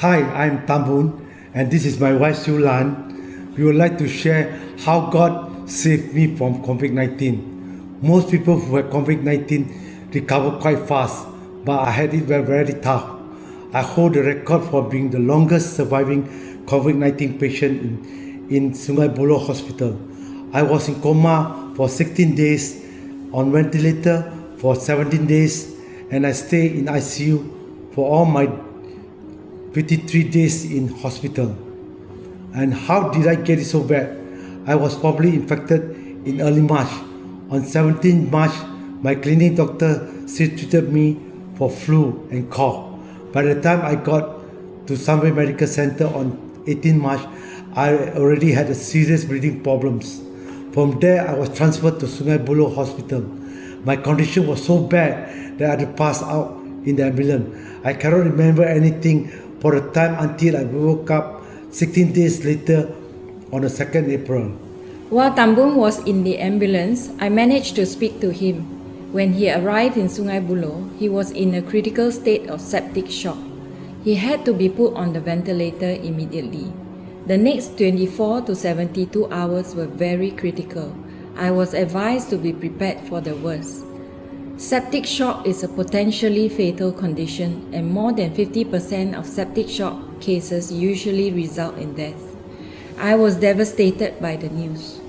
Hi, I'm Tambun, and this is my wife Sue Lan. We would like to share how God saved me from COVID 19. Most people who have COVID 19 recover quite fast, but I had it very tough. I hold the record for being the longest surviving COVID 19 patient in Sungai Buloh Hospital. I was in coma for 16 days, on ventilator for 17 days, and I stayed in ICU for all my 53 days in hospital. And how did I get it so bad? I was probably infected in early March. On 17 March, my clinic doctor treated me for flu and cough. By the time I got to Sunway Medical Center on 18 March, I already had a serious breathing problems. From there, I was transferred to Sungai Buloh Hospital. My condition was so bad that I had to pass out in the ambulance. I cannot remember anything for a time until I woke up 16 days later on the 2nd April. While Tambun was in the ambulance, I managed to speak to him. When he arrived in Sungai Buloh, he was in a critical state of septic shock. He had to be put on the ventilator immediately. The next 24 to 72 hours were very critical. I was advised to be prepared for the worst. Septic shock is a potentially fatal condition, and more than 50% of septic shock cases usually result in death. I was devastated by the news.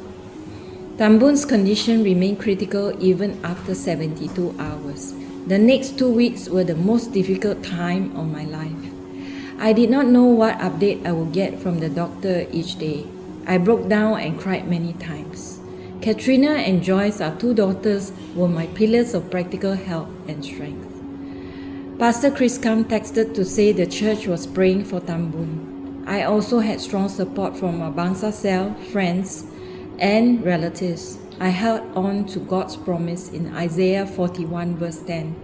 Tambun's condition remained critical even after 72 hours. The next 2 weeks were the most difficult time of my life. I did not know what update I would get from the doctor each day. I broke down and cried many times. Katrina and Joyce, our two daughters, were my pillars of practical help and strength. Pastor Chris Kam texted to say the church was praying for Tambun. I also had strong support from our Bangsa cell, friends, and relatives. I held on to God's promise in Isaiah 41 verse 10.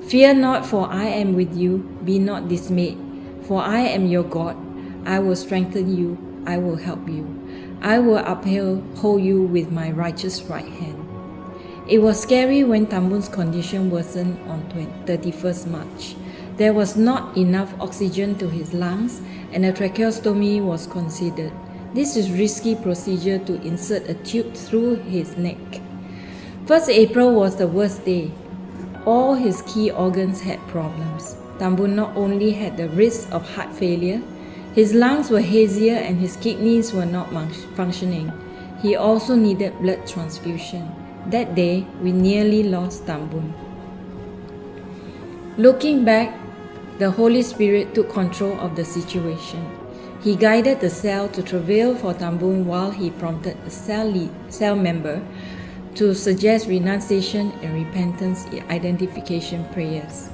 Fear not, for I am with you. Be not dismayed, for I am your God. I will strengthen you. I will help you. I will uphold you with my righteous right hand. It was scary when Tambun's condition worsened on 31st March. There was not enough oxygen to his lungs and a tracheostomy was considered. This is a risky procedure to insert a tube through his neck. 1st April was the worst day. All his key organs had problems. Tambun not only had the risk of heart failure, his lungs were hazier and his kidneys were not functioning. He also needed blood transfusion. That day, we nearly lost Tambun. Looking back, the Holy Spirit took control of the situation. He guided the cell to travail for Tambun while he prompted a cell member to suggest renunciation and repentance identification prayers.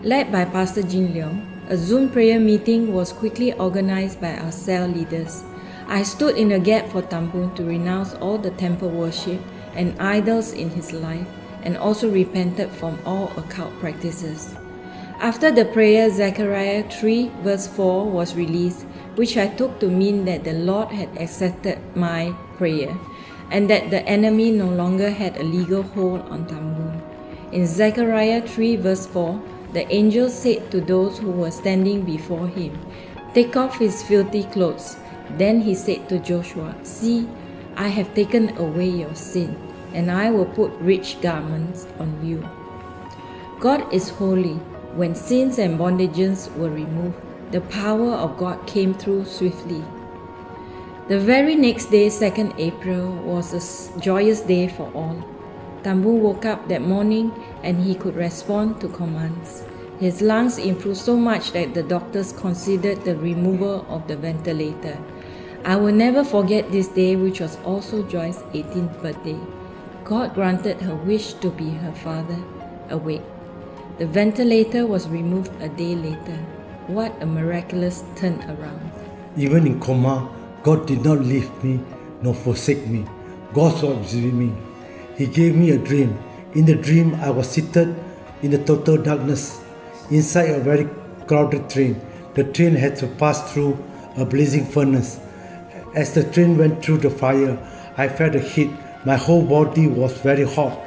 Led by Pastor Jin Leong, a Zoom prayer meeting was quickly organized by our cell leaders. I stood in a gap for Tambun to renounce all the temple worship and idols in his life and also repented from all occult practices. After the prayer, Zechariah 3 verse 4 was released, which I took to mean that the Lord had accepted my prayer and that the enemy no longer had a legal hold on Tambun. In Zechariah 3 verse 4, the angel said to those who were standing before him, "Take off his filthy clothes." Then he said to Joshua, "See, I have taken away your sin, and I will put rich garments on you." God is holy. When sins and bondages were removed, the power of God came through swiftly. The very next day, 2nd April, was a joyous day for all. Tambun woke up that morning and he could respond to commands. His lungs improved so much that the doctors considered the removal of the ventilator. I will never forget this day, which was also Joyce's 18th birthday. God granted her wish to be her father awake. The ventilator was removed a day later. What a miraculous turnaround. Even in coma, God did not leave me nor forsake me. God was with me. He gave me a dream. In the dream, I was seated in the total darkness inside a very crowded train. The train had to pass through a blazing furnace. As the train went through the fire, I felt the heat. My whole body was very hot,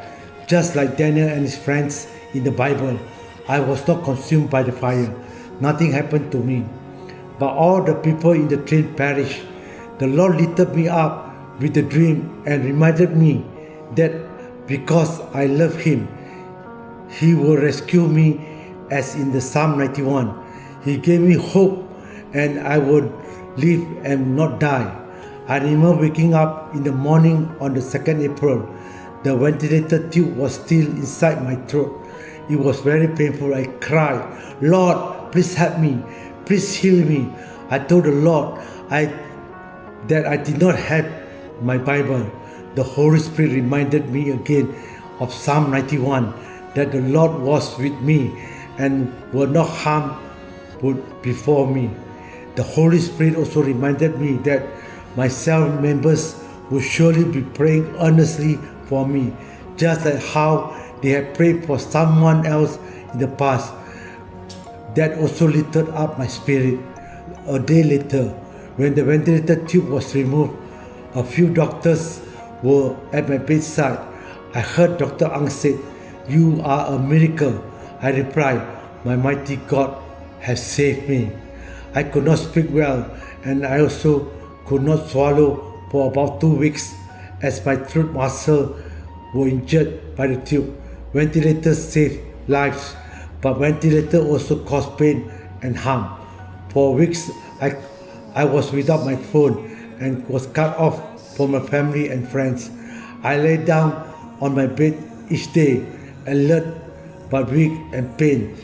just like Daniel and his friends in the Bible. I was not consumed by the fire. Nothing happened to me. but all the people in the train perished. The Lord lifted me up with a dream and reminded me that because I love Him, He will rescue me as in the Psalm 91. He gave me hope and I would live and not die. I remember waking up in the morning on the 2nd April. The ventilator tube was still inside my throat. It was very painful. I cried, Lord, please help me. Please heal me. I told the Lord that I did not have my Bible. The Holy Spirit reminded me again of Psalm 91, that the Lord was with me and will not harm before me. The Holy Spirit also reminded me that my cell members would surely be praying earnestly for me, just like how they had prayed for someone else in the past. That also lifted up my spirit. A day later, when the ventilator tube was removed, a few doctors were at my bedside. I heard Dr. Ang said, "You are a miracle." I replied, "My mighty God has saved me." I could not speak well, and I also could not swallow for about 2 weeks as my throat muscles were injured by the tube. Ventilators saved lives, but ventilator also caused pain and harm. For weeks, I was without my phone and was cut off from my family and friends. I lay down on my bed each day, alert but weak and pain,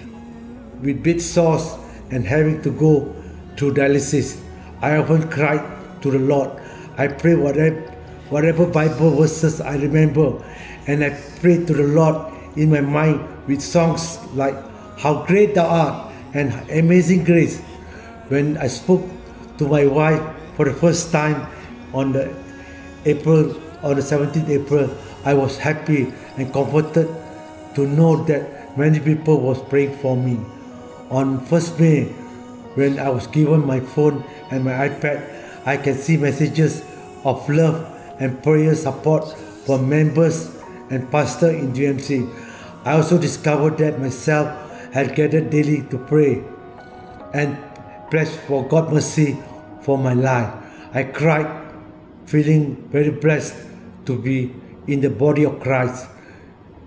with bed sores and having to go through dialysis. I often cried to the Lord. I prayed whatever Bible verses I remember, and I prayed to the Lord in my mind with songs like "How Great Thou Art" and "Amazing Grace." When I spoke to my wife for the first time on the 17th April, I was happy and comforted to know that many people was praying for me. On 1st May, when I was given my phone and my iPad, I can see messages of love and prayer support from members and pastors in GMC. I also discovered that myself had gathered daily to pray and pledged for God's mercy for my life. I cried, feeling very blessed to be in the body of Christ.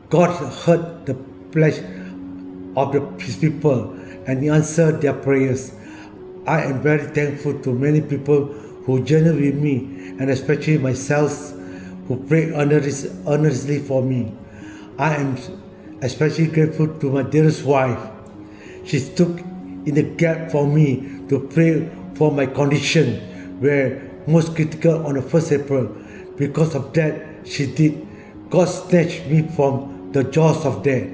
God heard the pledge of His people and He answered their prayers. I am very thankful to many people who journeyed with me, and especially myself, who prayed earnestly for me. I am especially grateful to my dearest wife. She stood in the gap for me to pray for my condition, were most critical on the 1st April. Because of that, she did. God snatched me from the jaws of death.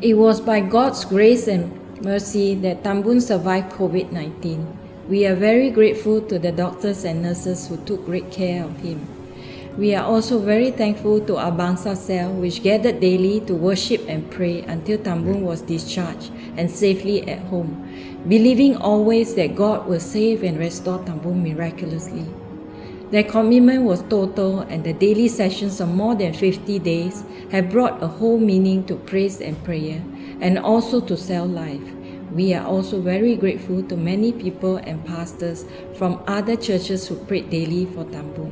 It was by God's grace and mercy that Tambun survived COVID-19. We are very grateful to the doctors and nurses who took great care of him. We are also very thankful to our Bangsa cell, which gathered daily to worship and pray until Tambun was discharged and safely at home, believing always that God will save and restore Tambun miraculously. Their commitment was total, and the daily sessions of more than 50 days have brought a whole meaning to praise and prayer, and also to cell life. We are also very grateful to many people and pastors from other churches who prayed daily for Tambun.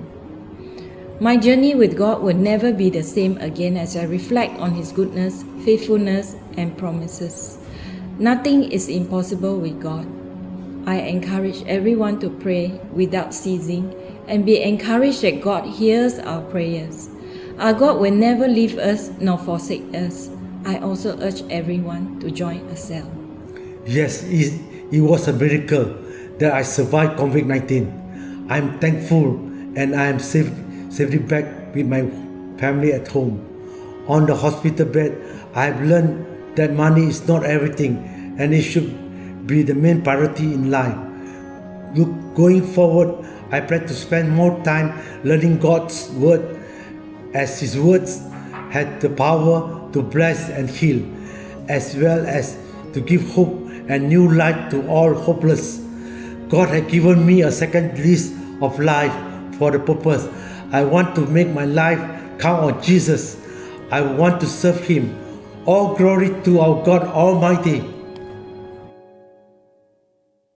My journey with God will never be the same again as I reflect on His goodness, faithfulness, and promises. Nothing is impossible with God. I encourage everyone to pray without ceasing and be encouraged that God hears our prayers. Our God will never leave us nor forsake us. I also urge everyone to join a cell. Yes, it was a miracle that I survived COVID-19. I'm thankful and I am safely back with my family at home. On the hospital bed, I have learned that money is not everything and it should be the main priority in life. Going forward, I plan to spend more time learning God's word, as His words had the power to bless and heal, as well as to give hope and new life to all hopeless. God has given me a second lease of life for the purpose. I want to make my life count on Jesus. I want to serve Him. All glory to our God Almighty.